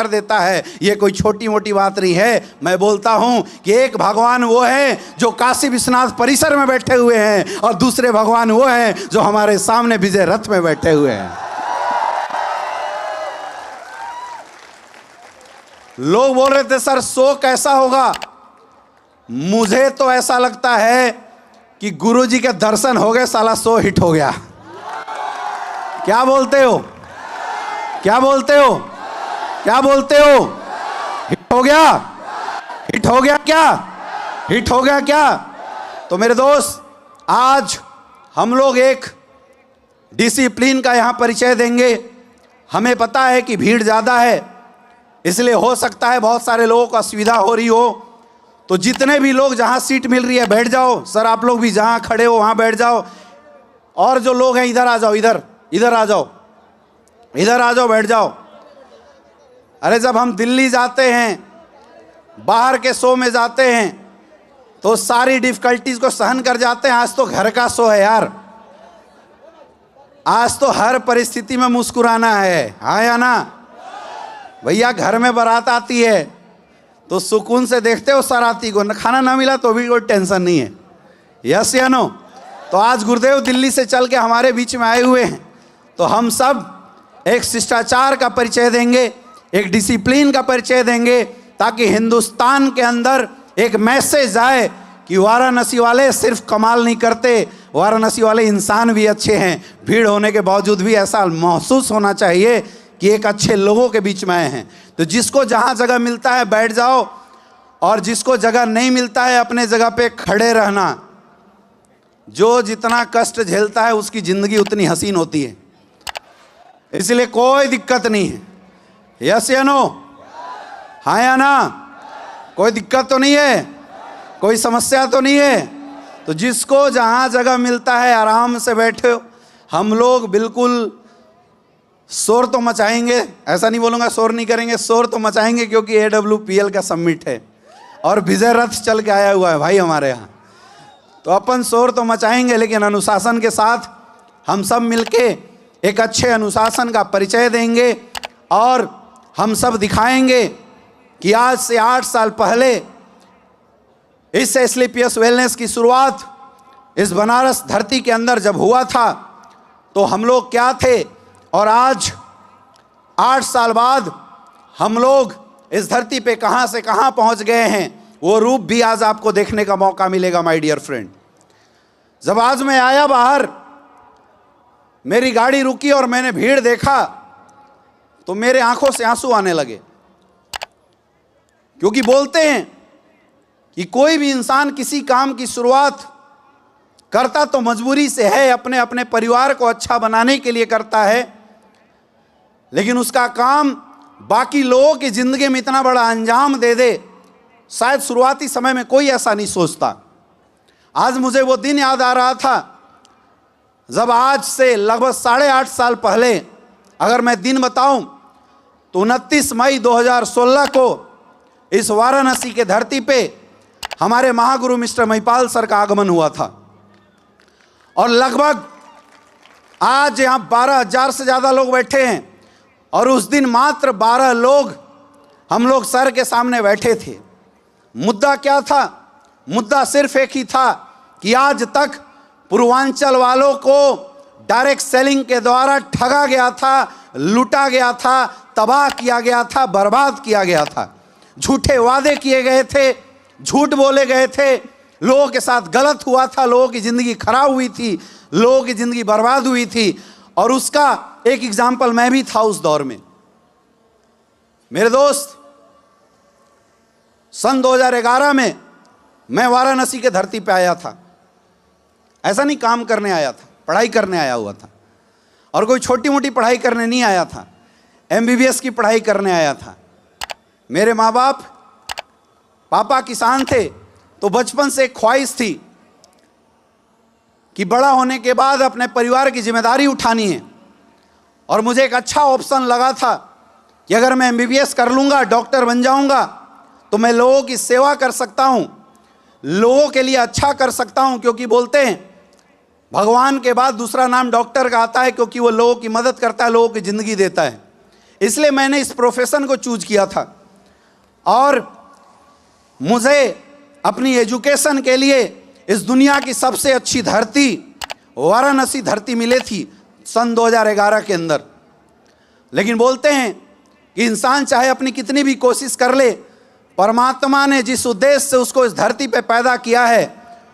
कर देता है। ये कोई छोटी मोटी बात नहीं है। मैं बोलता हूं कि एक भगवान वो है जो काशी विश्वनाथ परिसर में बैठे हुए हैं, और दूसरे भगवान वो हैं जो हमारे सामने विजय रथ में बैठे हुए हैं। लोग बोल रहे थे सर शो कैसा होगा। मुझे तो ऐसा लगता है कि गुरुजी के दर्शन हो गए, साला शो हिट हो गया। क्या बोलते हो? क्या बोलते हो? क्या बोलते हो? हिट हो गया? हिट हो गया क्या? हिट हो गया क्या? तो मेरे दोस्त, आज हम लोग एक डिसिप्लिन का यहां परिचय देंगे। हमें पता है कि भीड़ ज्यादा है, इसलिए हो सकता है बहुत सारे लोगों को असुविधा हो रही हो। तो जितने भी लोग जहां सीट मिल रही है बैठ जाओ। सर आप लोग भी जहां खड़े हो वहां बैठ जाओ। और जो लोग हैं इधर आ जाओ, इधर आ जाओ, इधर आ जाओ, बैठ जाओ। अरे जब हम दिल्ली जाते हैं, बाहर के शो में जाते हैं, तो सारी डिफिकल्टीज को सहन कर जाते हैं। आज तो घर का शो है यार, आज तो हर परिस्थिति में मुस्कुराना है, हाँ या ना भैया? घर में बारात आती है तो सुकून से देखते हो सराती को, खाना ना मिला तो भी कोई टेंशन नहीं है, यस या नो? तो आज गुरुदेव दिल्ली से चल के हमारे बीच में आए हुए हैं, तो हम सब एक शिष्टाचार का परिचय देंगे, एक डिसिप्लिन का परिचय देंगे, ताकि हिंदुस्तान के अंदर एक मैसेज आए कि वाराणसी वाले सिर्फ कमाल नहीं करते, वाराणसी वाले इंसान भी अच्छे हैं। भीड़ होने के बावजूद भी ऐसा महसूस होना चाहिए कि एक अच्छे लोगों के बीच में आए हैं। तो जिसको जहां जगह मिलता है बैठ जाओ, और जिसको जगह नहीं मिलता है अपने जगह पे खड़े रहना। जो जितना कष्ट झेलता है उसकी जिंदगी उतनी हसीन होती है, इसलिए कोई दिक्कत नहीं है, यस या नो? हाँ या ना? कोई दिक्कत तो नहीं है, कोई समस्या तो नहीं है। तो जिसको जहां जगह मिलता है आराम से बैठो। हम लोग बिल्कुल शोर तो मचाएंगे, ऐसा नहीं बोलूँगा शोर नहीं करेंगे, शोर तो मचाएंगे, क्योंकि AWPL का समिट है और विजय रथ चल के आया हुआ है भाई हमारे यहाँ। तो अपन शोर तो मचाएंगे, लेकिन अनुशासन के साथ हम सब मिलके एक अच्छे अनुशासन का परिचय देंगे, और हम सब दिखाएंगे कि आज से 8 साल पहले इस एस्क्लेपियस वेलनेस की शुरुआत इस बनारस धरती के अंदर जब हुआ था, तो हम लोग क्या थे, और आज 8 साल बाद हम लोग इस धरती पे कहां से कहां पहुंच गए हैं, वो रूप भी आज आपको देखने का मौका मिलेगा माय डियर फ्रेंड। जब आज मैं आया बाहर, मेरी गाड़ी रुकी और मैंने भीड़ देखा, तो मेरे आंखों से आंसू आने लगे। क्योंकि बोलते हैं कि कोई भी इंसान किसी काम की शुरुआत करता तो मजबूरी से है, अपने अपने परिवार को अच्छा बनाने के लिए करता है, लेकिन उसका काम बाकी लोगों की जिंदगी में इतना बड़ा अंजाम दे दे, शायद शुरुआती समय में कोई ऐसा नहीं सोचता। आज मुझे वो दिन याद आ रहा था जब आज से लगभग 8.5 साल पहले, अगर मैं दिन बताऊं तो 29 मई 2016 को इस वाराणसी के धरती पे हमारे महागुरु मिस्टर महिपाल सर का आगमन हुआ था। और लगभग आज यहाँ 12,000 से ज़्यादा लोग बैठे हैं, और उस दिन मात्र 12 लोग हम लोग सर के सामने बैठे थे। मुद्दा क्या था? मुद्दा सिर्फ एक ही था कि आज तक पूर्वांचल वालों को डायरेक्ट सेलिंग के द्वारा ठगा गया था, लूटा गया था, तबाह किया गया था, बर्बाद किया गया था। झूठे वादे किए गए थे, झूठ बोले गए थे, लोगों के साथ गलत हुआ था, लोगों की ज़िंदगी खराब हुई थी, लोगों की ज़िंदगी बर्बाद हुई थी। और उसका एक एग्जाम्पल मैं भी था उस दौर में। मेरे दोस्त, सन 2011 में मैं वाराणसी के धरती पे आया था। ऐसा नहीं काम करने आया था, पढ़ाई करने आया हुआ था, और कोई छोटी मोटी पढ़ाई करने नहीं आया था, MBBS की पढ़ाई करने आया था। मेरे माँ बाप, पापा किसान थे, तो बचपन से एक ख्वाहिश थी कि बड़ा होने के बाद अपने परिवार की जिम्मेदारी उठानी है। और मुझे एक अच्छा ऑप्शन लगा था कि अगर मैं MBBS कर लूँगा, डॉक्टर बन जाऊँगा, तो मैं लोगों की सेवा कर सकता हूँ, लोगों के लिए अच्छा कर सकता हूँ। क्योंकि बोलते हैं भगवान के बाद दूसरा नाम डॉक्टर का आता है, क्योंकि वो लोगों की मदद करता है, लोगों की ज़िंदगी देता है। इसलिए मैंने इस प्रोफेशन को चूज किया था और मुझे अपनी एजुकेशन के लिए इस दुनिया की सबसे अच्छी धरती वाराणसी धरती मिली थी सन 2011 के अंदर। लेकिन बोलते हैं कि इंसान चाहे अपनी कितनी भी कोशिश कर ले, परमात्मा ने जिस उद्देश्य से उसको इस धरती पे पैदा किया है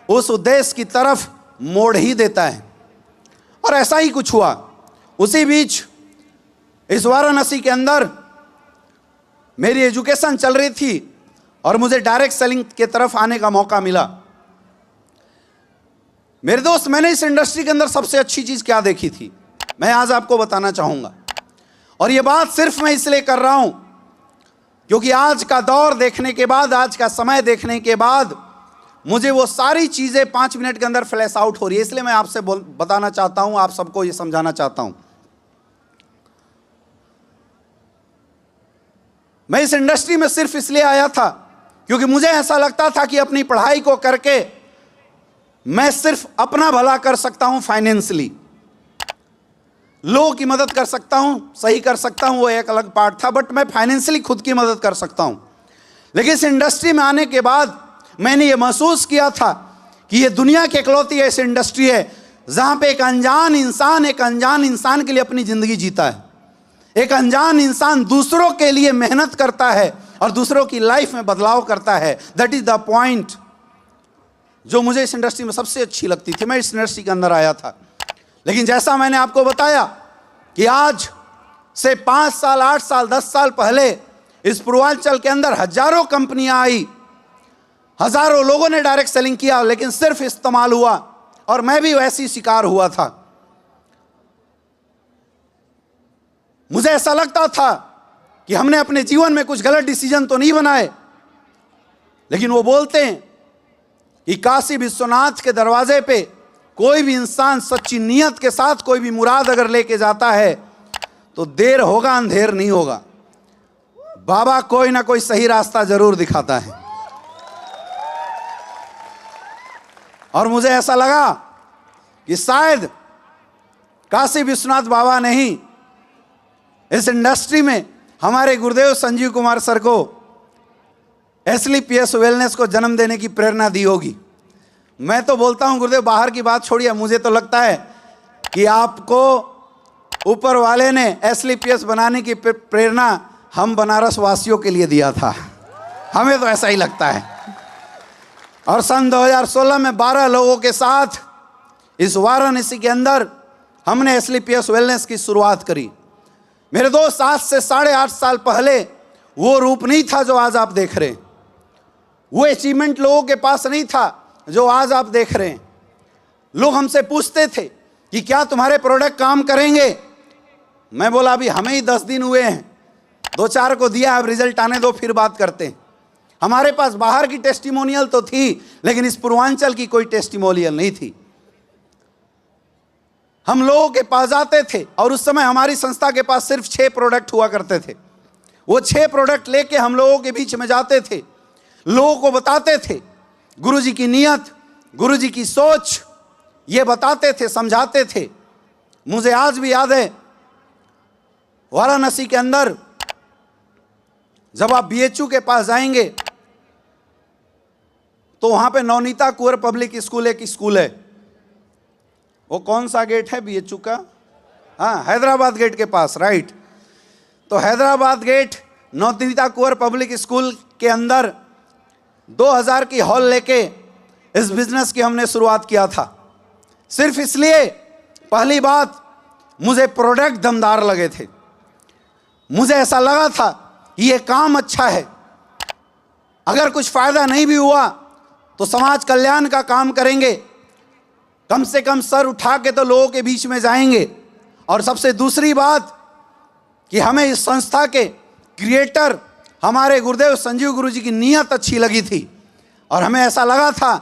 उस उद्देश्य की तरफ मोड़ ही देता है। और ऐसा ही कुछ हुआ। उसी बीच इस वाराणसी के अंदर मेरी एजुकेशन चल रही थी और मुझे डायरेक्ट सेलिंग के तरफ आने का मौका मिला। मेरे दोस्त, मैंने इस इंडस्ट्री के अंदर सबसे अच्छी चीज क्या देखी थी, मैं आज आपको बताना चाहूंगा। और ये बात सिर्फ मैं इसलिए कर रहा हूं क्योंकि आज का दौर देखने के बाद, आज का समय देखने के बाद मुझे वो सारी चीजें 5 मिनट के अंदर फ्लैश आउट हो रही है। इसलिए मैं आपसे बताना चाहता हूं, आप सबको ये समझाना चाहता हूं। मैं इस इंडस्ट्री में सिर्फ इसलिए आया था क्योंकि मुझे ऐसा लगता था कि अपनी पढ़ाई को करके मैं सिर्फ अपना भला कर सकता हूं, फाइनेंशियली लोगों की मदद कर सकता हूं, सही कर सकता हूं, वो एक अलग पार्ट था, बट मैं फाइनेंशियली खुद की मदद कर सकता हूं। लेकिन इस इंडस्ट्री में आने के बाद मैंने ये महसूस किया था कि ये दुनिया की इकलौती ऐसी इंडस्ट्री है जहां पे एक अनजान इंसान के लिए अपनी जिंदगी जीता है। एक अनजान इंसान दूसरों के लिए मेहनत करता है और दूसरों की लाइफ में बदलाव करता है। दैट इज द पॉइंट जो मुझे इस इंडस्ट्री में सबसे अच्छी लगती थी। मैं इस इंडस्ट्री के अंदर आया था। लेकिन जैसा मैंने आपको बताया कि आज से 5 साल, 8 साल, 10 साल पहले इस पूर्वांचल के अंदर हजारों कंपनियां आई, हजारों लोगों ने डायरेक्ट सेलिंग किया, लेकिन सिर्फ इस्तेमाल हुआ और मैं भी वैसी शिकार हुआ था। मुझे ऐसा लगता था कि हमने अपने जीवन में कुछ गलत डिसीजन तो नहीं बनाए। लेकिन वो बोलते हैं कि काशी विश्वनाथ के दरवाजे पे कोई भी इंसान सच्ची नियत के साथ कोई भी मुराद अगर लेके जाता है तो देर होगा अंधेर नहीं होगा। बाबा कोई ना कोई सही रास्ता जरूर दिखाता है। और मुझे ऐसा लगा कि शायद काशी विश्वनाथ बाबा ने ही इस इंडस्ट्री में हमारे गुरुदेव संजीव कुमार सर को SLPS वेलनेस को जन्म देने की प्रेरणा दी होगी। मैं तो बोलता हूं गुरुदेव, बाहर की बात छोड़िए, मुझे तो लगता है कि आपको ऊपर वाले ने SLPS बनाने की प्रेरणा हम बनारस वासियों के लिए दिया था। हमें तो ऐसा ही लगता है। और सन 2016 में 12 लोगों के साथ इस वाराणसी के अंदर हमने SLPS वेलनेस की शुरुआत करी। मेरे दोस्त, आज से 8.5 साल पहले वो रूप नहीं था जो आज आप देख रहे हैं। वो अचीवमेंट लोगों के पास नहीं था जो आज आप देख रहे हैं। लोग हमसे पूछते थे कि क्या तुम्हारे प्रोडक्ट काम करेंगे। मैं बोला अभी हमें ही 10 दिन हुए हैं, 2-4 को दिया, अब रिजल्ट आने दो फिर बात करते हैं। हमारे पास बाहर की टेस्टिमोनियल तो थी, लेकिन इस पूर्वांचल की कोई टेस्टिमोनियल नहीं थी। हम लोगों के पास जाते थे और उस समय हमारी संस्था के पास सिर्फ 6 प्रोडक्ट हुआ करते थे। वो 6 प्रोडक्ट लेके हम लोगों के बीच में जाते थे, लोगों को बताते थे गुरुजी की नियत, गुरुजी की सोच, ये बताते थे, समझाते थे। मुझे आज भी याद है वाराणसी के अंदर जब आप BHU के पास जाएंगे तो वहां पे नवनीता कुंवर पब्लिक स्कूल एक स्कूल है। वो कौन सा गेट है BHU का? हाँ, हैदराबाद गेट के पास, राइट। तो हैदराबाद गेट नवनीता कुंवर पब्लिक स्कूल के अंदर 2000 की हॉल लेके इस बिजनेस की हमने शुरुआत किया था। सिर्फ इसलिए, पहली बात, मुझे प्रोडक्ट दमदार लगे थे। मुझे ऐसा लगा था कि ये काम अच्छा है। अगर कुछ फायदा नहीं भी हुआ तो समाज कल्याण का काम करेंगे, कम से कम सर उठा के तो लोगों के बीच में जाएंगे। और सबसे दूसरी बात कि हमें इस संस्था के क्रिएटर हमारे गुरुदेव संजीव गुरुजी की नीयत अच्छी लगी थी। और हमें ऐसा लगा था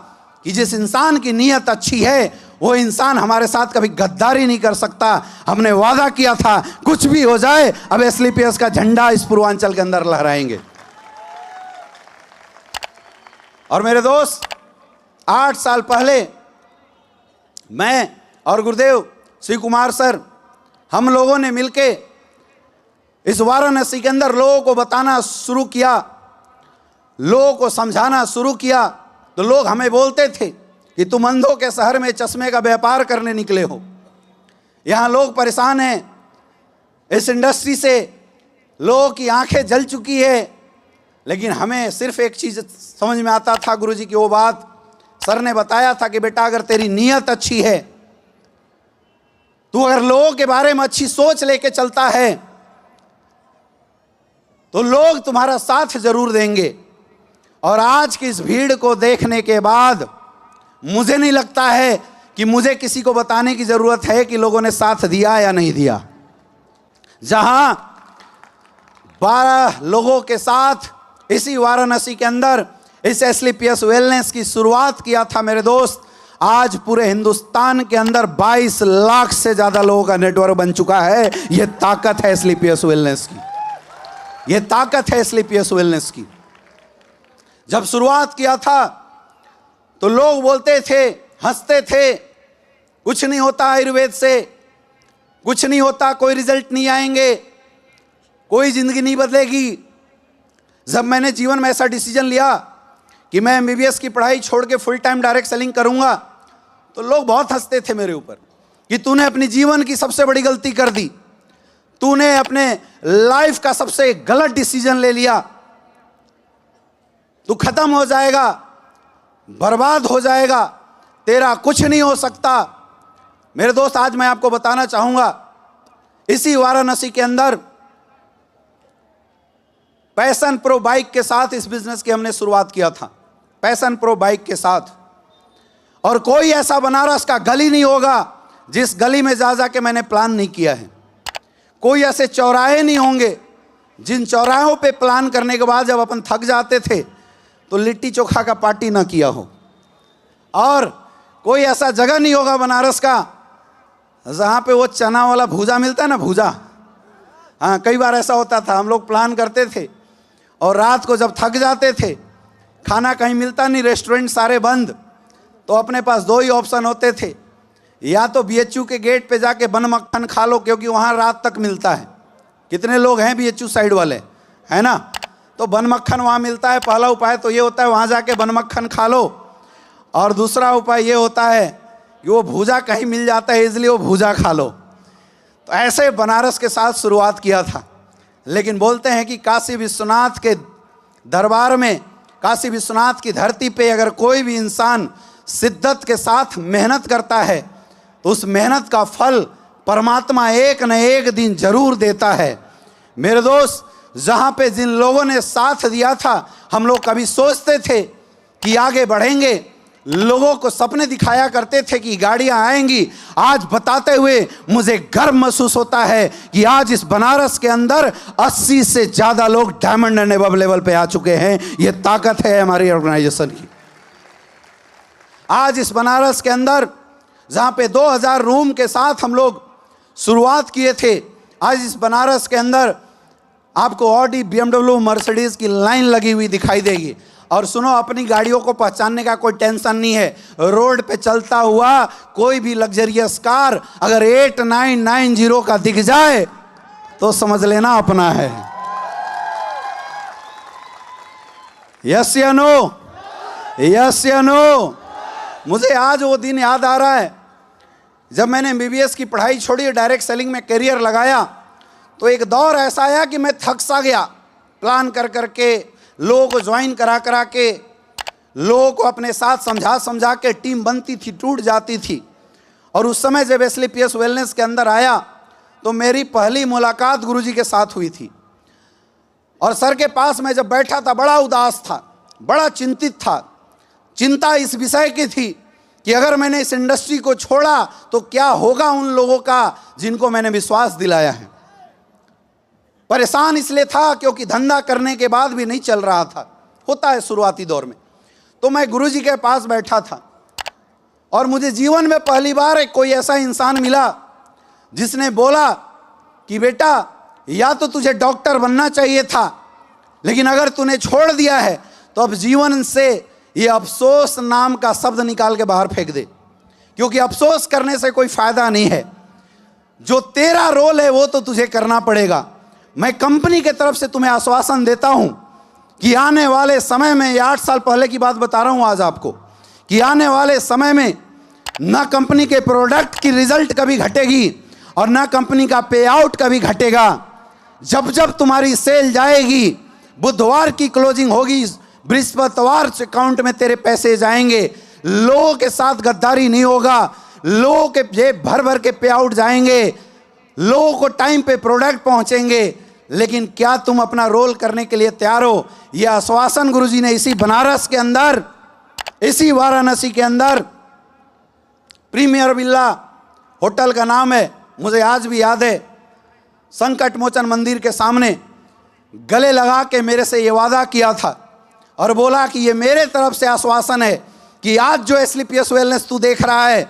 कि जिस इंसान की नीयत अच्छी है वो इंसान हमारे साथ कभी गद्दारी नहीं कर सकता। हमने वादा किया था कुछ भी हो जाए, अब SLPS का झंडा इस पूर्वांचल के अंदर लहराएंगे। और मेरे दोस्त, 8 साल पहले मैं और गुरुदेव श्री कुमार सर, हम लोगों ने मिलके इस वाराणसी के अंदर लोगों को बताना शुरू किया, लोगों को समझाना शुरू किया, तो लोग हमें बोलते थे कि तुम अंधों के शहर में चश्मे का व्यापार करने निकले हो। यहाँ लोग परेशान हैं, इस इंडस्ट्री से लोगों की आंखें जल चुकी है। लेकिन हमें सिर्फ एक चीज़ समझ में आता था, गुरुजी की वो बात सर ने बताया था कि बेटा अगर तेरी नीयत अच्छी है, तू अगर लोगों के बारे में अच्छी सोच लेके चलता है, तो लोग तुम्हारा साथ जरूर देंगे। और आज की इस भीड़ को देखने के बाद मुझे नहीं लगता है कि मुझे किसी को बताने की जरूरत है कि लोगों ने साथ दिया या नहीं दिया। जहां 12 लोगों के साथ इसी वाराणसी के अंदर इस एसलीपीएस वेलनेस की शुरुआत किया था मेरे दोस्त, आज पूरे हिंदुस्तान के अंदर 22 लाख से ज्यादा लोगों का नेटवर्क बन चुका है। यह ताकत है एसलीपीएस वेलनेस की, यह ताकत है एसलीपीएस वेलनेस की। जब शुरुआत किया था तो लोग बोलते थे, हंसते थे, कुछ नहीं होता आयुर्वेद से, कुछ नहीं होता, कोई रिजल्ट नहीं आएंगे, कोई जिंदगी नहीं बदलेगी। जब मैंने जीवन में ऐसा डिसीजन लिया कि मैं एमबीबीएस की पढ़ाई छोड़ के फुल टाइम डायरेक्ट सेलिंग करूंगा, तो लोग बहुत हंसते थे मेरे ऊपर कि तूने अपनी जीवन की सबसे बड़ी गलती कर दी, तूने अपने लाइफ का सबसे गलत डिसीजन ले लिया, तू खत्म हो जाएगा, बर्बाद हो जाएगा, तेरा कुछ नहीं हो सकता। मेरे दोस्त, आज मैं आपको बताना चाहूंगा, इसी वाराणसी के अंदर पैशन प्रो बाइक के साथ इस बिजनेस की हमने शुरुआत किया था, पैशन प्रो बाइक के साथ। और कोई ऐसा बनारस का गली नहीं होगा जिस गली में जा जा के मैंने प्लान नहीं किया है। कोई ऐसे चौराहे नहीं होंगे जिन चौराहों पे प्लान करने के बाद जब अपन थक जाते थे तो लिट्टी चोखा का पार्टी ना किया हो। और कोई ऐसा जगह नहीं होगा बनारस का जहाँ पे वो चना वाला भूजा मिलता है ना, भूजा। हाँ, कई बार ऐसा होता था, हम लोग प्लान करते थे और रात को जब थक जाते थे, खाना कहीं मिलता नहीं, रेस्टोरेंट सारे बंद, तो अपने पास 2 ही ऑप्शन होते थे, या तो बीएचयू के गेट पे जाके बन मक्खन खा लो क्योंकि वहाँ रात तक मिलता है। कितने लोग हैं बीएचयू साइड वाले, है ना? तो बन मक्खन वहाँ मिलता है। पहला उपाय तो ये होता है वहाँ जाके बन मक्खन खा लो, और दूसरा उपाय ये होता है कि वो भूजा कहीं मिल जाता है, इसलिए वो भूजा खा लो। तो ऐसे बनारस के साथ शुरुआत किया था। लेकिन बोलते हैं कि काशी विश्वनाथ के दरबार में, काशी विश्वनाथ की धरती पे अगर कोई भी इंसान शिद्दत के साथ मेहनत करता है तो उस मेहनत का फल परमात्मा एक न एक दिन जरूर देता है। मेरे दोस्त, जहाँ पे जिन लोगों ने साथ दिया था, हम लोग कभी सोचते थे कि आगे बढ़ेंगे, लोगों को सपने दिखाया करते थे कि गाड़ियां आएंगी। आज बताते हुए मुझे गर्व महसूस होता है कि आज इस बनारस के अंदर 80 से ज़्यादा लोग डायमंड एंड अबव लेवल पे आ चुके हैं। ये ताकत है हमारी ऑर्गेनाइजेशन की। आज इस बनारस के अंदर जहाँ पे 2000 रूम के साथ हम लोग शुरुआत किए थे, आज इस बनारस के अंदर आपको ऑडी, BMW, मर्सिडीज की लाइन लगी हुई दिखाई देगी। और सुनो, अपनी गाड़ियों को पहचानने का कोई टेंशन नहीं है। रोड पे चलता हुआ कोई भी लग्जरियस कार अगर 8990 का दिख जाए तो समझ लेना अपना है। यस या नो? यस या नो? मुझे आज वो दिन याद आ रहा है जब मैंने एमबीबीएस की पढ़ाई छोड़ी, डायरेक्ट सेलिंग में करियर लगाया, तो एक दौर ऐसा आया कि मैं थक सा गया। प्लान कर करके, लोगों को ज्वाइन करा करा के, लोगों को अपने साथ समझा समझा के टीम बनती थी, टूट जाती थी। और उस समय जब एसलीपीएस वेलनेस के अंदर आया तो मेरी पहली मुलाकात गुरुजी के साथ हुई थी। और सर के पास मैं जब बैठा था, बड़ा उदास था, बड़ा चिंतित था। चिंता इस विषय की थी कि अगर मैंने इस इंडस्ट्री को छोड़ा तो क्या होगा उन लोगों का जिनको मैंने विश्वास दिलाया है। परेशान इसलिए था क्योंकि धंधा करने के बाद भी नहीं चल रहा था, होता है शुरुआती दौर में। तो मैं गुरुजी के पास बैठा था और मुझे जीवन में पहली बार कोई ऐसा इंसान मिला जिसने बोला कि बेटा, या तो तुझे डॉक्टर बनना चाहिए था, लेकिन अगर तूने छोड़ दिया है तो अब जीवन से ये अफसोस नाम का शब्द निकाल के बाहर फेंक दे, क्योंकि अफसोस करने से कोई फायदा नहीं है। जो तेरा रोल है वो तो तुझे करना पड़ेगा। मैं कंपनी के तरफ से तुम्हें आश्वासन देता हूं कि आने वाले समय में, ये 8 साल पहले की बात बता रहा हूं आज आपको, कि आने वाले समय में ना कंपनी के प्रोडक्ट की रिजल्ट कभी घटेगी और ना कंपनी का पे आउट कभी घटेगा। जब जब तुम्हारी सेल जाएगी, बुधवार की क्लोजिंग होगी, बृहस्पतिवार से अकाउंट में तेरे पैसे जाएंगे। लोगों के साथ गद्दारी नहीं होगा, लोगों के जेब भर भर के पे आउट जाएंगे, लोगों को टाइम पे प्रोडक्ट पहुंचेंगे। लेकिन क्या तुम अपना रोल करने के लिए तैयार हो? यह आश्वासन गुरुजी ने इसी बनारस के अंदर, इसी वाराणसी के अंदर, प्रीमियर विला होटल का नाम है, मुझे आज भी याद है, संकट मोचन मंदिर के सामने गले लगा के मेरे से ये वादा किया था और बोला कि ये मेरे तरफ से आश्वासन है कि आज जो एसलीपीएस वेलनेस तू देख रहा है,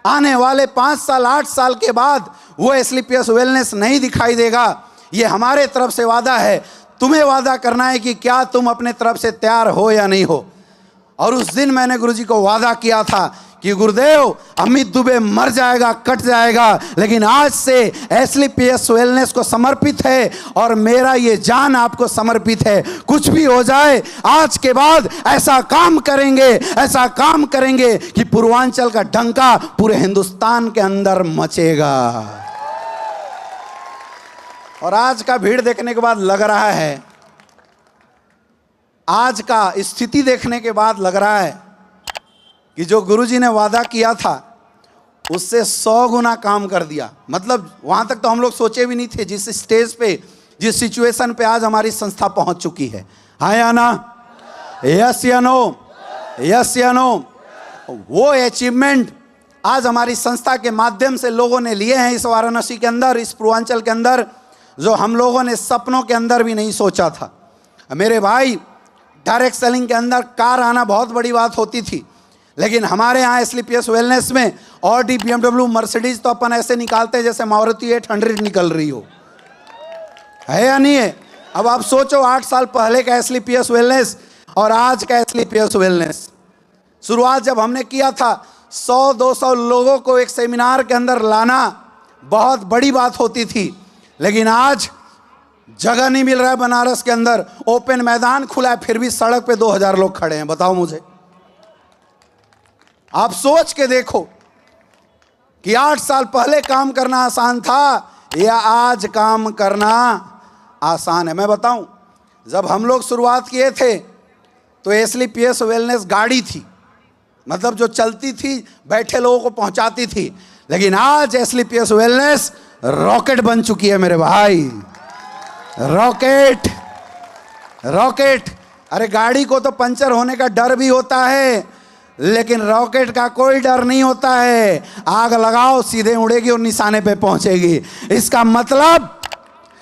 आने वाले 5 साल 8 साल के बाद वो एसलीपीएस वेलनेस नहीं दिखाई देगा। ये हमारे तरफ से वादा है। तुम्हें वादा करना है कि क्या तुम अपने तरफ से तैयार हो या नहीं हो। और उस दिन मैंने गुरुजी को वादा किया था कि गुरुदेव, अमित दुबे मर जाएगा, कट जाएगा, लेकिन आज से एसलीपीएस वेलनेस को समर्पित है और मेरा ये जान आपको समर्पित है। कुछ भी हो जाए, आज के बाद ऐसा काम करेंगे, ऐसा काम करेंगे कि पूर्वांचल का डंका पूरे हिंदुस्तान के अंदर मचेगा। और आज का भीड़ देखने के बाद लग रहा है, आज का स्थिति देखने के बाद लग रहा है कि जो गुरुजी ने वादा किया था उससे 100 गुना काम कर दिया। मतलब वहां तक तो हम लोग सोचे भी नहीं थे, जिस स्टेज पे, जिस सिचुएशन पे आज हमारी संस्था पहुंच चुकी है। हाँ या ना? यस या नो? यस या नो? वो अचीवमेंट आज हमारी संस्था के माध्यम से लोगों ने लिए हैं इस वाराणसी के अंदर, इस पूर्वांचल के अंदर, जो हम लोगों ने सपनों के अंदर भी नहीं सोचा था। मेरे भाई, डायरेक्ट सेलिंग के अंदर कार आना बहुत बड़ी बात होती थी, लेकिन हमारे यहाँ एसलीपीएस वेलनेस में ऑडी, BMW, मर्सिडीज तो अपन ऐसे निकालते हैं जैसे मारुति 800 निकल रही हो। है या नहीं है? अब आप सोचो, 8 साल पहले का एसलीपीएस वेलनेस और आज का एसलीपीएस वेलनेस। शुरुआत जब हमने किया था, 100-200 लोगों को एक सेमिनार के अंदर लाना बहुत बड़ी बात होती थी, लेकिन आज जगह नहीं मिल रहा है बनारस के अंदर। ओपन मैदान खुला है, फिर भी सड़क पे 2000 लोग खड़े हैं। बताओ मुझे, आप सोच के देखो कि 8 साल पहले काम करना आसान था या आज काम करना आसान है। मैं बताऊं, जब हम लोग शुरुआत किए थे तो एसलीपीएस वेलनेस गाड़ी थी, मतलब जो चलती थी, बैठे लोगों को पहुंचाती थी। लेकिन आज एसलीपीएस वेलनेस रॉकेट बन चुकी है मेरे भाई। Rocket, rocket. अरे गाड़ी को तो पंचर होने का डर भी होता है, लेकिन रॉकेट का कोई डर नहीं होता है। आग लगाओ, सीधे उड़ेगी और निशाने पे पहुंचेगी। इसका मतलब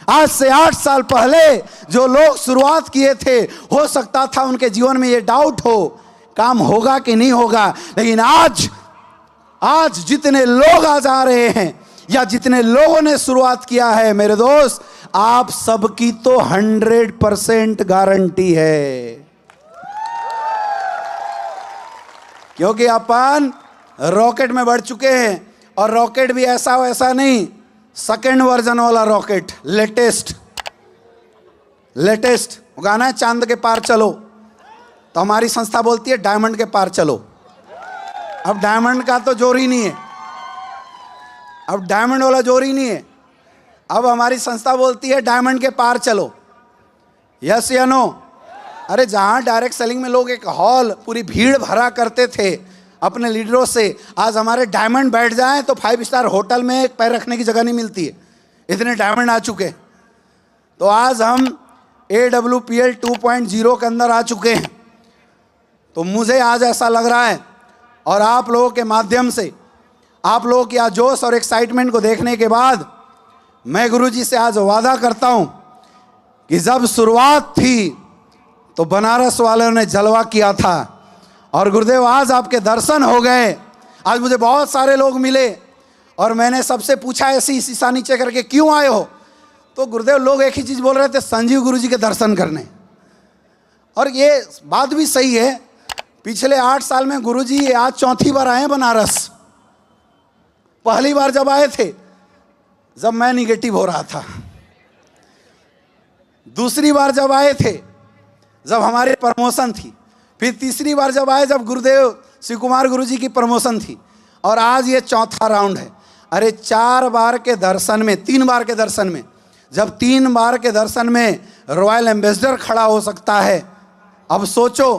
आज से 8 साल पहले जो लोग शुरुआत किए थे, हो सकता था उनके जीवन में ये डाउट हो, काम होगा कि नहीं होगा। लेकिन आज जितने लोग आज आ रहे हैं या जितने लोगों ने शुरुआत किया है, मेरे दोस्त, आप सबकी तो 100% गारंटी है, क्योंकि अपन रॉकेट में बढ़ चुके हैं। और रॉकेट भी ऐसा वैसा नहीं, सेकंड वर्जन वाला रॉकेट, लेटेस्ट गाना है, चांद के पार चलो। तो हमारी संस्था बोलती है डायमंड के पार चलो। अब डायमंड का तो जोर ही नहीं है, अब डायमंड वाला जोर ही नहीं है। अब हमारी संस्था बोलती है डायमंड के पार चलो। यस या नो? अरे जहाँ डायरेक्ट सेलिंग में लोग एक हॉल पूरी भीड़ भरा करते थे अपने लीडरों से, आज हमारे डायमंड बैठ जाएं तो 5 स्टार होटल में एक पैर रखने की जगह नहीं मिलती है, इतने डायमंड आ चुके। तो आज हम AWPL 2.0 के अंदर आ चुके हैं। तो मुझे आज ऐसा लग रहा है, और आप लोगों के माध्यम से, आप लोगों की आज जोश और एक्साइटमेंट को देखने के बाद, मैं गुरुजी से आज वादा करता हूं कि जब शुरुआत थी तो बनारस वालों ने जलवा किया था, और गुरुदेव आज आपके दर्शन हो गए। आज मुझे बहुत सारे लोग मिले और मैंने सबसे पूछा ऐसी शीशा नीचे करके, क्यों आए हो? तो गुरुदेव लोग एक ही चीज़ बोल रहे थे, संजीव गुरुजी के दर्शन करने। और ये बात भी सही है, पिछले 8 साल में गुरुजी आज 4थी बार आए हैं बनारस। पहली बार जब आए थे, जब मैं निगेटिव हो रहा था, दूसरी बार जब आए थे, जब हमारी प्रमोशन थी, फिर तीसरी बार जब आए जब गुरुदेव शिव कुमार गुरु जी की प्रमोशन थी, और आज ये चौथा राउंड है। अरे 4 बार के दर्शन में, 3 बार के दर्शन में, जब 3 बार के दर्शन में रॉयल एम्बेसडर खड़ा हो सकता है, अब सोचो,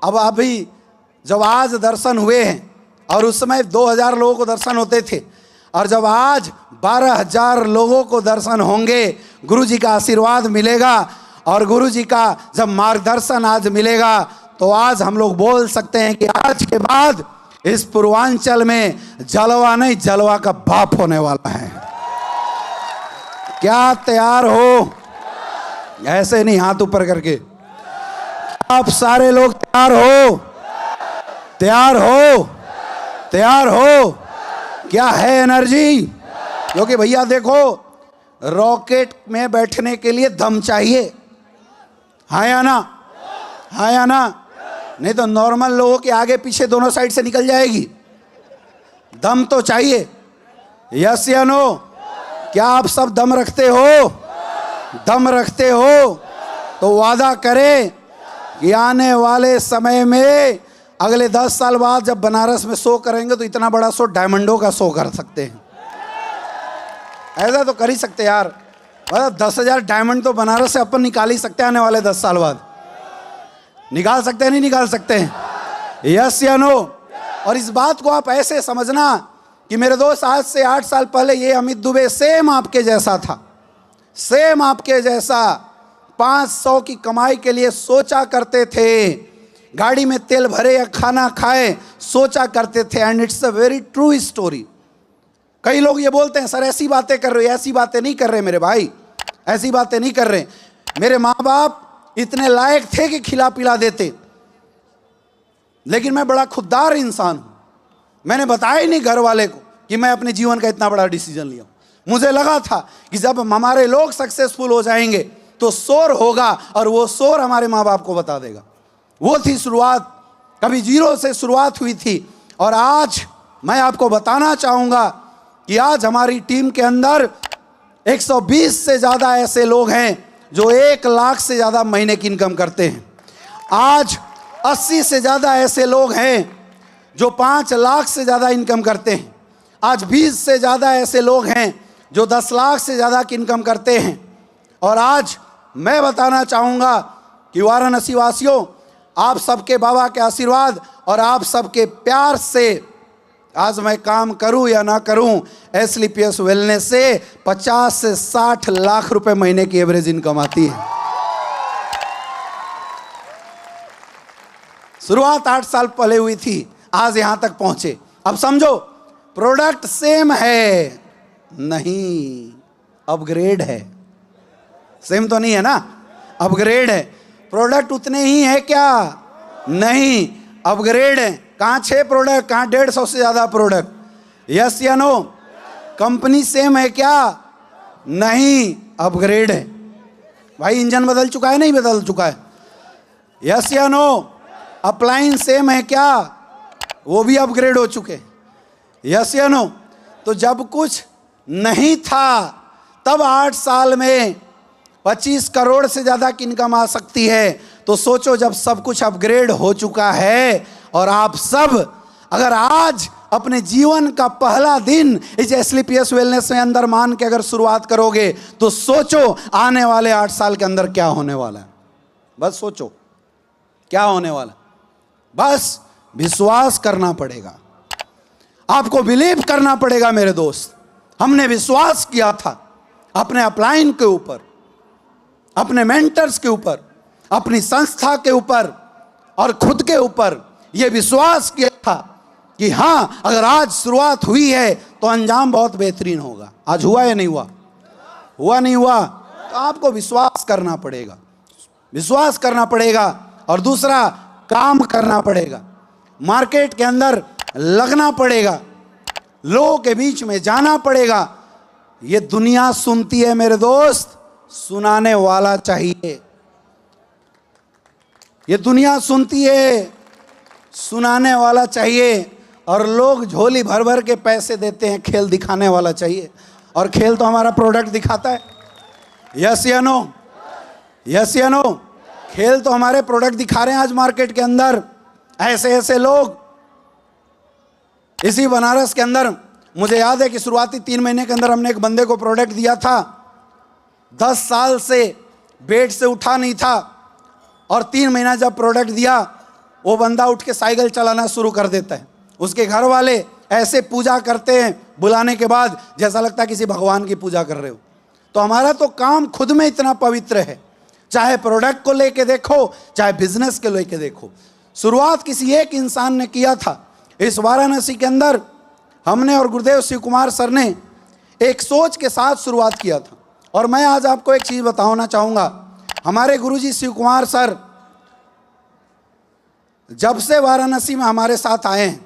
अब अभी जब आज दर्शन हुए हैं और उस समय 2000 लोगों को दर्शन होते थे, और जब आज 12,000 लोगों को दर्शन होंगे, गुरु जी का आशीर्वाद मिलेगा और गुरु जी का जब मार्गदर्शन आज मिलेगा, तो आज हम लोग बोल सकते हैं कि आज के बाद इस पूर्वांचल में जलवा नहीं, जलवा का बाप होने वाला है। क्या तैयार हो? ऐसे नहीं, हाथ ऊपर करके। आप सारे लोग तैयार हो? तैयार हो? तैयार हो? क्या है एनर्जी? क्योंकि भैया देखो, रॉकेट में बैठने के लिए दम चाहिए, हाँ या ना? हाँ या ना? नहीं तो नॉर्मल लोगों के आगे पीछे दोनों साइड से निकल जाएगी। दम तो चाहिए, यस या नो? क्या आप सब दम रखते हो? दम रखते हो तो वादा करें कि आने वाले समय में अगले 10 साल बाद जब बनारस में शो करेंगे तो इतना बड़ा शो डायमंडों का शो कर सकते हैं। ऐसा तो कर ही सकते यार, मतलब 10,000 डायमंड तो बनारस से अपन निकाल ही सकते हैं आने वाले 10 साल बाद। निकाल सकते हैं, नहीं निकाल सकते हैं? यस या नो? और इस बात को आप ऐसे समझना कि मेरे दोस्त, आज से 8 साल पहले ये अमित दुबे सेम आपके जैसा था, सेम आपके जैसा 500 की कमाई के लिए सोचा करते थे, गाड़ी में तेल भरे या खाना खाए सोचा करते थे। And it's a very true story. कई लोग ये बोलते हैं सर ऐसी बातें कर रहे हो, ऐसी बातें नहीं कर रहे मेरे भाई, ऐसी बातें नहीं कर रहे। मेरे माँ बाप इतने लायक थे कि खिला पिला देते, लेकिन मैं बड़ा खुददार इंसान हूं। मैंने बताया ही नहीं घर वाले को कि मैं अपने जीवन का इतना बड़ा डिसीजन लिया। मुझे लगा था कि जब हमारे लोग सक्सेसफुल हो जाएंगे तो शोर होगा, और वो शोर हमारे माँ बाप को बता देगा। वो थी शुरुआत, कभी 0 से शुरुआत हुई थी। और आज मैं आपको बताना चाहूँगा कि आज हमारी टीम के अंदर 120 से ज़्यादा ऐसे लोग हैं जो 1 लाख से ज़्यादा महीने की इनकम करते हैं। आज 80 से ज़्यादा ऐसे लोग हैं जो 5 लाख से ज़्यादा इनकम करते हैं। आज 20 से ज़्यादा ऐसे लोग हैं जो 10 लाख से ज़्यादा की इनकम करते हैं। और आज मैं बताना चाहूँगा कि वाराणसी वासियों, आप सबके बाबा के आशीर्वाद और आप सबके प्यार से आज मैं काम करूं या ना करूं, एसलीपीएस वेलनेस से 50 से 60 लाख रुपए महीने की एवरेज इनकम आती है। शुरुआत 8 साल पहले हुई थी, आज यहां तक पहुंचे। अब समझो, प्रोडक्ट सेम है नहीं, अपग्रेड है। सेम तो नहीं है ना, अपग्रेड है। प्रोडक्ट उतने ही है क्या? नहीं, अपग्रेड है। कहाँ 6 प्रोडक्ट, कहाँ 150 से ज़्यादा प्रोडक्ट। यस या नो? कंपनी सेम है क्या? नहीं, अपग्रेड है। भाई इंजन बदल चुका है, नहीं बदल चुका है? यस या नो? अप्लायंस सेम है क्या? वो भी अपग्रेड हो चुके। यस या नो? तो जब कुछ नहीं था तब 8 साल में 25 करोड़ से ज़्यादा की इनकम आ सकती है। तो सोचो, जब सब कुछ अपग्रेड हो चुका है और आप सब अगर आज अपने जीवन का पहला दिन इस एसलीपीएस वेलनेस में अंदर मान के अगर शुरुआत करोगे, तो सोचो आने वाले 8 साल के अंदर क्या होने वाला है। बस सोचो क्या होने वाला। बस विश्वास करना पड़ेगा, आपको बिलीव करना पड़ेगा मेरे दोस्त। हमने विश्वास किया था अपने अपलाइन के ऊपर, अपने मेंटर्स के ऊपर, अपनी संस्था के ऊपर और खुद के ऊपर यह विश्वास किया था कि हाँ, अगर आज शुरुआत हुई है तो अंजाम बहुत बेहतरीन होगा। आज हुआ या नहीं हुआ? हुआ नहीं हुआ? तो आपको विश्वास करना पड़ेगा, विश्वास करना पड़ेगा। और दूसरा, काम करना पड़ेगा, मार्केट के अंदर लगना पड़ेगा, लोगों के बीच में जाना पड़ेगा। ये दुनिया सुनती है मेरे दोस्त, सुनाने वाला चाहिए। ये दुनिया सुनती है, सुनाने वाला चाहिए। और लोग झोली भर भर के पैसे देते हैं, खेल दिखाने वाला चाहिए। और खेल तो हमारा प्रोडक्ट दिखाता है। यस या नो? यस या नो? खेल तो हमारे प्रोडक्ट दिखा रहे हैं आज मार्केट के अंदर। ऐसे ऐसे लोग, इसी बनारस के अंदर मुझे याद है कि शुरुआती 3 महीने के अंदर हमने एक बंदे को प्रोडक्ट दिया था, 10 साल से बेड से उठा नहीं था, और 3 महीना जब प्रोडक्ट दिया वो बंदा उठ के साइकिल चलाना शुरू कर देता है। उसके घर वाले ऐसे पूजा करते हैं बुलाने के बाद, जैसा लगता है किसी भगवान की पूजा कर रहे हो। तो हमारा तो काम खुद में इतना पवित्र है, चाहे प्रोडक्ट को लेके देखो, चाहे बिजनेस के लेके देखो। शुरुआत किसी एक इंसान ने किया था। इस वाराणसी के अंदर हमने और गुरुदेव शिव कुमार सर ने एक सोच के साथ शुरुआत किया था। और मैं आज आपको एक चीज़ बताना चाहूँगा, हमारे गुरुजी शिव कुमार सर जब से वाराणसी में हमारे साथ आए हैं,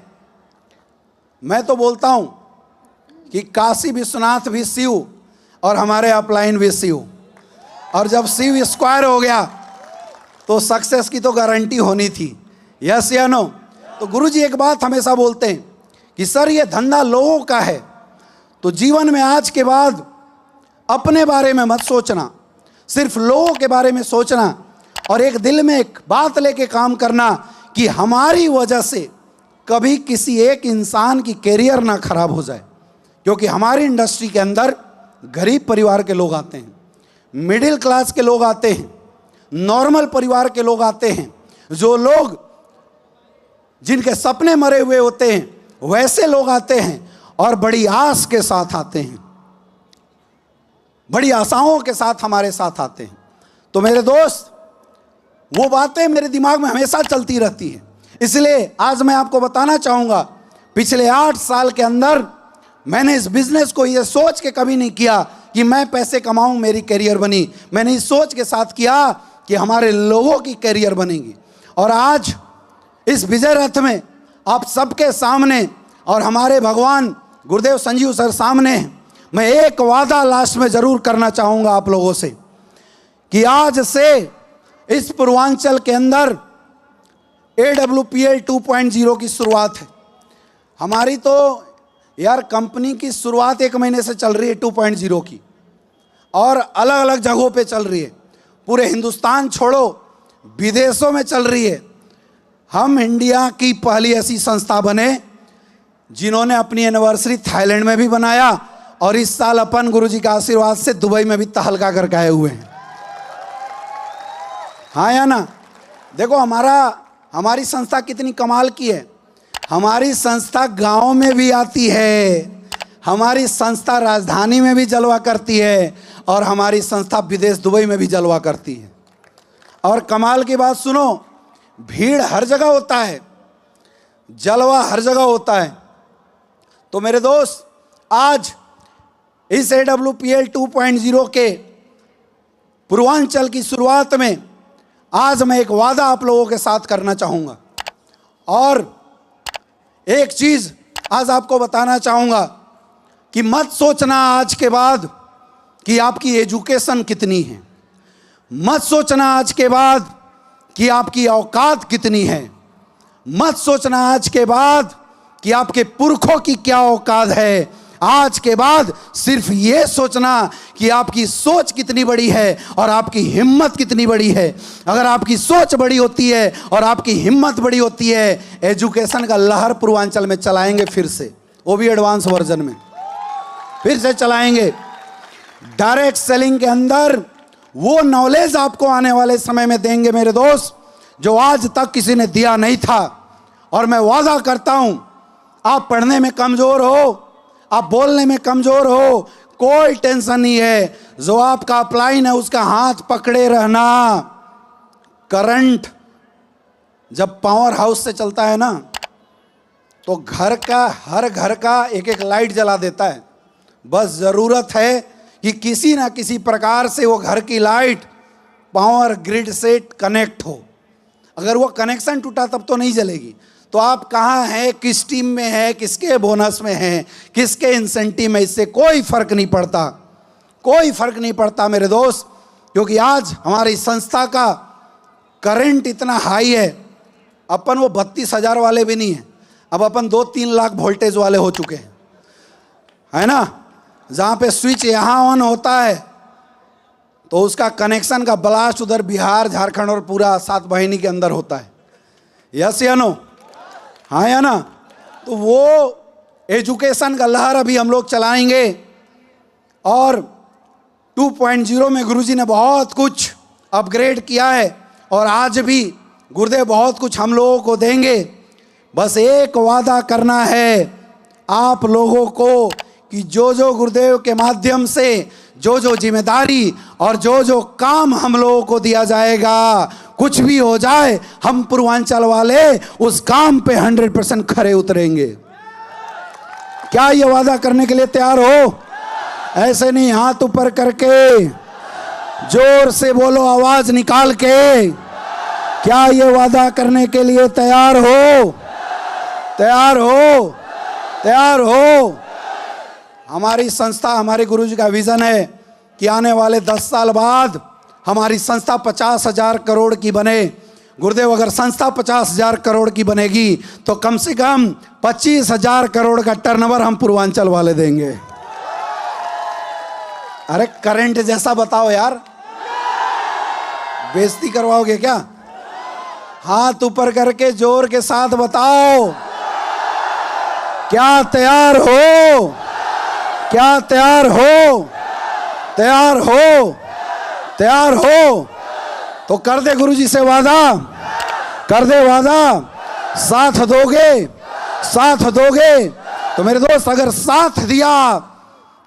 मैं तो बोलता हूँ कि काशी विश्वनाथ भी शिव और हमारे अपलाइन भी शिव, और जब शिव स्क्वायर हो गया तो सक्सेस की तो गारंटी होनी थी। यस या नो? तो गुरुजी एक बात हमेशा बोलते हैं कि सर ये धंधा लोगों का है, तो जीवन में आज के बाद अपने बारे में मत सोचना, सिर्फ लोगों के बारे में सोचना, और एक दिल में एक बात लेके काम करना कि हमारी वजह से कभी किसी एक इंसान की कैरियर ना खराब हो जाए। क्योंकि हमारी इंडस्ट्री के अंदर गरीब परिवार के लोग आते हैं, मिडिल क्लास के लोग आते हैं, नॉर्मल परिवार के लोग आते हैं, जो लोग जिनके सपने मरे हुए होते हैं वैसे लोग आते हैं, और बड़ी आस के साथ आते हैं, बड़ी आशाओं के साथ हमारे साथ आते हैं। तो मेरे दोस्त, वो बातें मेरे दिमाग में हमेशा चलती रहती हैं। इसलिए आज मैं आपको बताना चाहूँगा, पिछले 8 साल के अंदर मैंने इस बिजनेस को ये सोच के कभी नहीं किया कि मैं पैसे कमाऊँ, मेरी कैरियर बनी। मैंने इस सोच के साथ किया कि हमारे लोगों की कैरियर बनेगी। और आज इस विजय रथ में आप सबके सामने और हमारे भगवान गुरुदेव संजीव सर सामने मैं एक वादा लास्ट में ज़रूर करना चाहूँगा आप लोगों से कि आज से इस पूर्वांचल के अंदर AWPL 2.0 की शुरुआत है। हमारी तो यार कंपनी की शुरुआत 1 महीने से चल रही है 2.0 की, और अलग अलग जगहों पे चल रही है। पूरे हिंदुस्तान छोड़ो, विदेशों में चल रही है। हम इंडिया की पहली ऐसी संस्था बने जिन्होंने अपनी एनिवर्सरी थाईलैंड में भी बनाया, और इस साल अपन गुरुजी का आशीर्वाद से दुबई में भी तहलका करके आए हुए हैं। हाँ या ना? देखो हमारी संस्था कितनी कमाल की है। हमारी संस्था गांव में भी आती है, हमारी संस्था राजधानी में भी जलवा करती है, और हमारी संस्था विदेश दुबई में भी जलवा करती है। और कमाल की बात सुनो, भीड़ हर जगह होता है, जलवा हर जगह होता है। तो मेरे दोस्त, आज इस AWPL 2.0 के पूर्वांचल की शुरुआत में आज मैं एक वादा आप लोगों के साथ करना चाहूँगा, और एक चीज़ आज आपको बताना चाहूँगा कि मत सोचना आज के बाद कि आपकी एजुकेशन कितनी है, मत सोचना आज के बाद कि आपकी औकात कितनी है, मत सोचना आज के बाद कि आपके पुरखों की क्या औकात है। आज के बाद सिर्फ ये सोचना कि आपकी सोच कितनी बड़ी है और आपकी हिम्मत कितनी बड़ी है। अगर आपकी सोच बड़ी होती है और आपकी हिम्मत बड़ी होती है, एजुकेशन का लहर पूर्वांचल में चलाएंगे फिर से, वो भी एडवांस वर्जन में फिर से चलाएंगे। डायरेक्ट सेलिंग के अंदर वो नॉलेज आपको आने वाले समय में देंगे मेरे दोस्त, जो आज तक किसी ने दिया नहीं था। और मैं वादा करता हूं, आप पढ़ने में कमजोर हो, आप बोलने में कमजोर हो, कोई टेंशन नहीं है। जो आपका अपलाइन है उसका हाथ पकड़े रहना। करंट जब पावर हाउस से चलता है ना, तो हर घर का एक एक लाइट जला देता है। बस ज़रूरत है कि किसी ना किसी प्रकार से वो घर की लाइट पावर ग्रिड से कनेक्ट हो। अगर वो कनेक्शन टूटा तब तो नहीं जलेगी। तो आप कहाँ हैं, किस टीम में हैं, किसके बोनस में हैं, किसके इंसेंटिव में, इससे कोई फर्क नहीं पड़ता, कोई फर्क नहीं पड़ता मेरे दोस्त। क्योंकि आज हमारी संस्था का करंट इतना हाई है, अपन वो 32,000 वाले भी नहीं हैं, अब अपन 2-3 लाख वोल्टेज वाले हो चुके हैं, है ना। जहाँ पे स्विच यहाँ ऑन होता है तो उसका कनेक्शन का ब्लास्ट उधर बिहार, झारखंड और पूरा 7 वाहिनी के अंदर होता है। यस या नो? हाँ या ना? तो वो एजुकेशन का लहर अभी हम लोग चलाएंगे और 2.0 में गुरुजी ने बहुत कुछ अपग्रेड किया है और आज भी गुरुदेव बहुत कुछ हम लोगों को देंगे। बस एक वादा करना है आप लोगों को कि जो जो गुरुदेव के माध्यम से जो जो जिम्मेदारी और जो जो काम हम लोगों को दिया जाएगा, कुछ भी हो जाए, हम पूर्वांचल वाले उस काम पे 100% खरे उतरेंगे। क्या ये वादा करने के लिए तैयार हो? ऐसे नहीं, हाथ ऊपर करके जोर से बोलो, आवाज निकाल के। क्या ये वादा करने के लिए तैयार हो? तैयार हो? तैयार हो? हमारी संस्था, हमारे गुरुजी का विजन है कि आने वाले 10 साल बाद हमारी संस्था 50,000 करोड़ की बने। गुरुदेव, अगर संस्था 50,000 करोड़ की बनेगी तो कम से कम 25,000 करोड़ का टर्नओवर हम पूर्वांचल वाले देंगे। अरे करंट जैसा बताओ यार, बेइज्जती करवाओगे क्या? हाथ ऊपर करके जोर के साथ बताओ, क्या तैयार हो? क्या तैयार हो? तैयार हो? तैयार हो? तो कर दे गुरुजी से वादा, कर दे वादा। साथ दोगे? साथ दोगे? तो मेरे दोस्त, अगर साथ दिया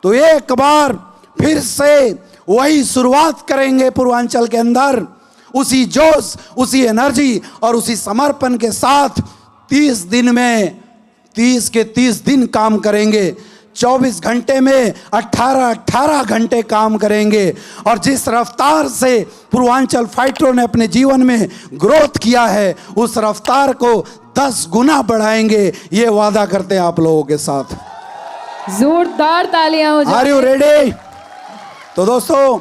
तो एक बार फिर से वही शुरुआत करेंगे पूर्वांचल के अंदर, उसी जोश, उसी एनर्जी और उसी समर्पण के साथ 30 दिन में 30 के 30 दिन काम करेंगे। 24 घंटे में 18 घंटे काम करेंगे और जिस रफ्तार से पूर्वांचल फाइटरों ने अपने जीवन में ग्रोथ किया है, उस रफ्तार को 10 गुना बढ़ाएंगे। ये वादा करते हैं आप लोगों के साथ। जोरदार तालियां हो जाए। Are you ready? तो दोस्तों,